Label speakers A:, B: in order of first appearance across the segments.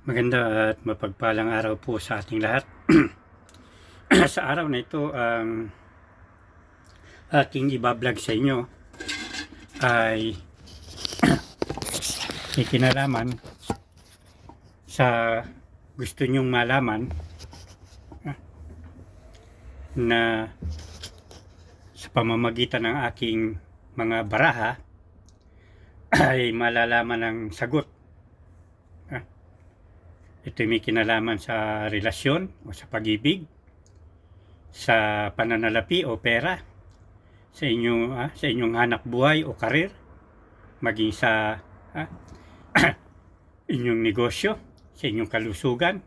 A: Maganda at mapagpalang araw po sa ating lahat. Sa araw na ito, ang aking ibablog sa inyo ay may kinalaman sa gusto nyong malaman na sa pamamagitan ng aking mga baraha ay malalaman ang sagot. Ito may kinalaman sa relasyon o sa pag-ibig, sa pananalapi o pera, sa inyong hanap buhay o karir, maging sa inyong negosyo, sa inyong kalusugan,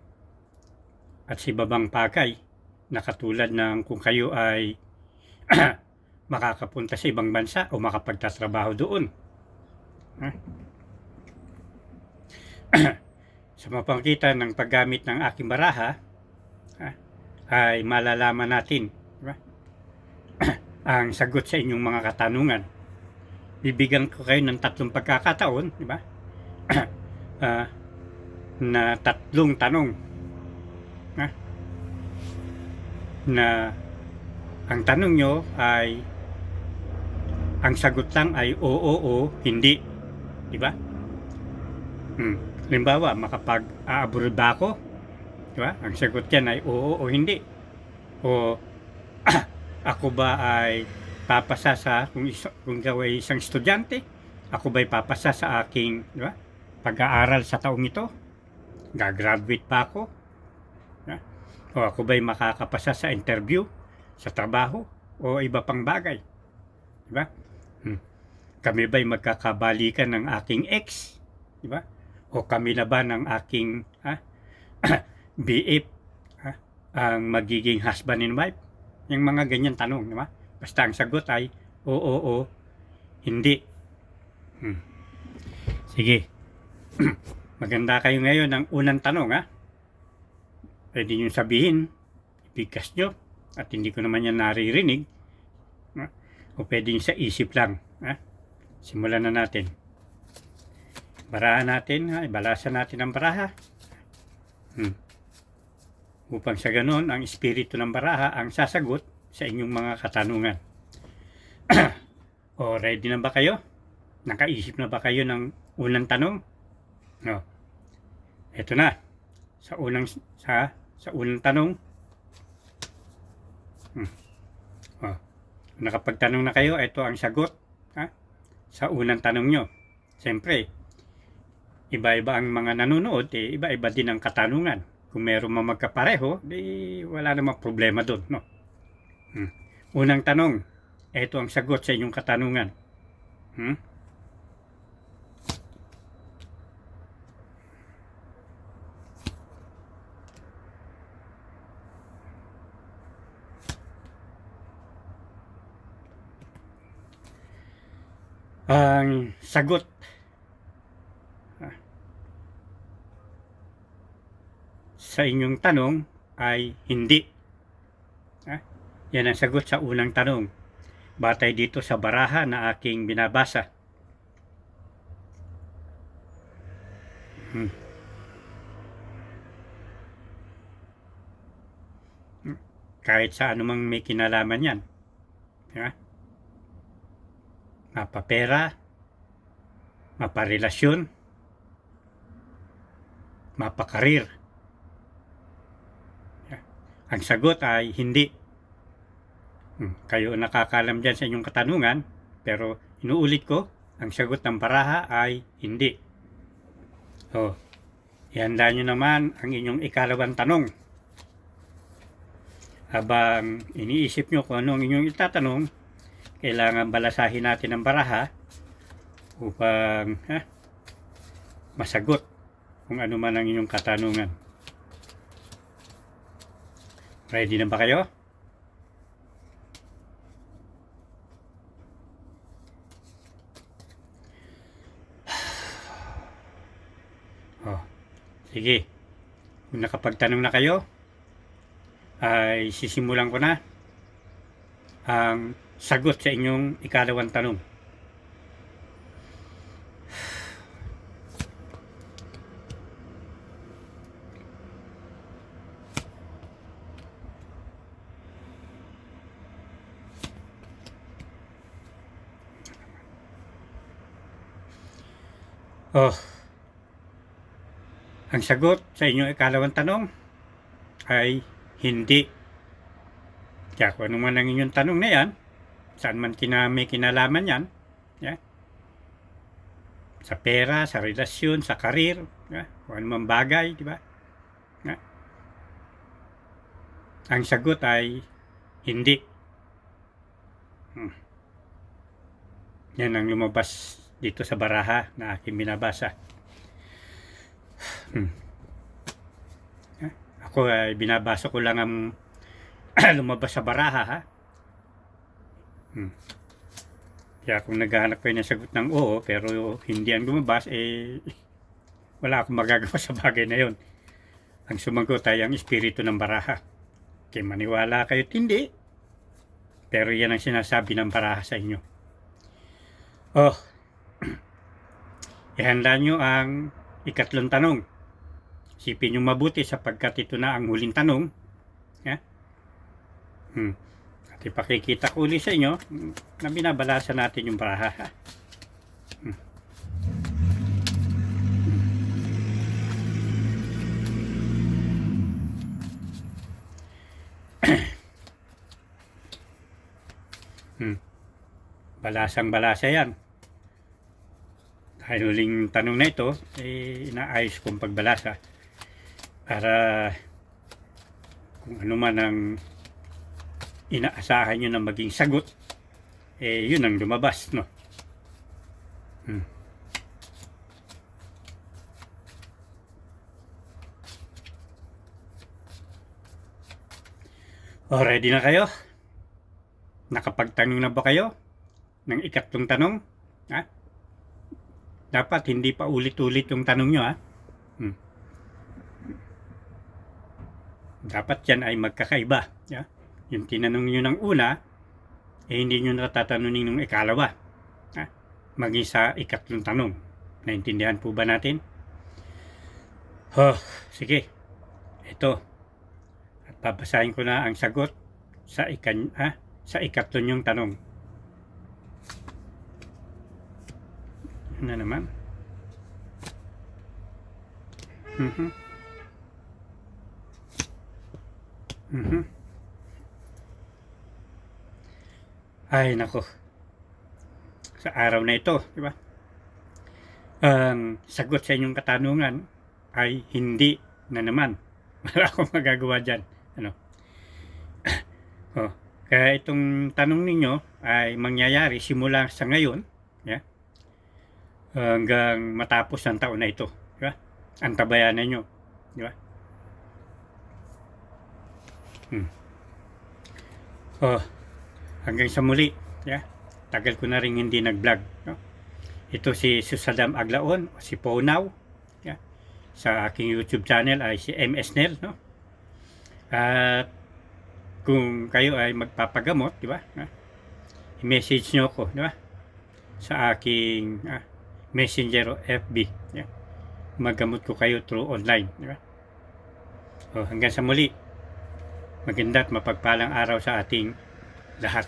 A: at sa ibabang bagay na katulad ng kung kayo ay makakapunta sa ibang bansa o makapagtatrabaho doon. Sa mapamagitan ng paggamit ng aking baraha ay malalaman natin, diba? Ang sagot sa inyong mga katanungan. Bibigyan ko kayo ng 3 pagkakataon, diba? Na 3 tanong na ang tanong nyo ay ang sagot lang ay oo o hindi, diba? Halimbawa, makapag-abroad ba ako? Diba? Ang sagot yan ay oo o hindi. O ako ba ay papasa sa, kung ikaw ay isang estudyante, ako ba ay papasa sa aking, diba, pag-aaral sa taong ito? Gagraduate pa ako? Diba? O ako ba ay makakapasa sa interview, sa trabaho, o iba pang bagay? Diba? Kami ba ay magkakabalikan ng aking ex? Diba? O kami na ba ng aking BF ang magiging husband and wife? Yung mga ganyan tanong, di ba? Basta ang sagot ay oo o hindi. Sige. Maganda kayo ngayon ng unang tanong, Pwede nyo sabihin, ibigkas nyo, at hindi ko naman yan naririnig. O pwede nyo sa isip lang. Simulan na natin. Barahan natin, ibalasan natin ang baraha. Upang sa ganon, ang espiritu ng baraha ang sasagot sa inyong mga katanungan. O ready na ba kayo? Nakaisip na ba kayo ng unang tanong? No. Ito na. Sa unang tanong. Nakapagtanong na kayo, ito ang sagot. Sa unang tanong nyo. Siyempre, iba-iba ang mga nanonood, iba-iba din ang katanungan. Kung meron mga magkapareho, wala namang problema doon, no? Unang tanong, ito ang sagot sa inyong katanungan. Ang sagot sa inyong tanong ay hindi. Yan ang sagot sa unang tanong. Batay dito sa baraha na aking binabasa. Kahit sa anumang may kinalaman yan. Mapapera, maparelasyon, mapakarir. Ang sagot ay hindi. Kayo nakakalam dyan sa inyong katanungan, pero inuulit ko, ang sagot ng baraha ay hindi. Ihanda nyo naman ang inyong ikalawang tanong. Habang iniisip nyo kung anong inyong itatanong, kailangan balasahin natin ang baraha upang masagot kung ano man ang inyong katanungan. Ready na ba kayo? Sige. Kung nakapagtanong na kayo, ay sisimulan ko na ang sagot sa inyong ikalawang tanong. Oh, ang sagot sa inyong ikalawang tanong ay hindi. Kaya kung ano man ang inyong tanong na yan, saan man may kinalaman yan, yeah? Sa pera, sa relasyon, sa karir, yeah? Kung ano man bagay, di ba? Yeah? Ang sagot ay hindi. Yan ang lumabas dito sa baraha na aking binabasa. Ako ay binabasa ko lang ang lumabas sa baraha, ha? Kaya kung naghahanap kayo ng sagot ng oo, pero hindi ang lumabas, wala akong magagawa sa bagay na yon. Ang sumagot ay ang espiritu ng baraha. Kaya maniwala kayo't hindi, pero yan ang sinasabi ng baraha sa inyo. Oh, ihanda nyo ang ikatlong tanong. Isipin nyo mabuti sapagkat ito na ang huling tanong. Yeah? At ipakikita ko ulit sa inyo na binabalasa natin yung baraha. Balasang balasa yan. Dahil huling tanong na ito, inaayos kong pagbalasa para kung ano man ang inaasahan nyo na maging sagot, yun ang lumabas, no? O, ready na kayo? Nakapagtanong na ba kayo ng ikatlong tanong? Ha? Dapat hindi pa ulit-ulit yung tanong nyo, ha? Dapat yan ay magkakaiba. Yeah? Yung tinanong nyo ng una, hindi nyo natatanunin ng ikalawa. Ha? Maging sa ikatlong tanong. Naintindihan po ba natin? Sige. Ito. At babasahin ko na ang sagot sa ikatlong yung tanong. Ano na naman? Ay, nako. Sa araw na ito, di ba? Ang sagot sa inyong katanungan ay hindi na naman. Wala akong magagawa dyan. Ano? Kaya itong tanong ninyo ay mangyayari simula sa ngayon, yeah? Hanggang matapos ang taon na ito, di ba? Antabayanan nyo, di ba? Hanggang sa muli, yeah? Tagal ko na rin hindi nag-vlog, no? Ito si Susadam Aglaon, si Ponaw, yeah? Sa aking YouTube channel ay si MS Nel, no? At kung kayo ay magpapagamot, di ba? I-message nyo ako, di ba? Sa aking Messenger o FB, yeah? Magamot ko kayo through online, di ba? Hanggang sa muli, maganda at mapagpalang araw sa ating lahat.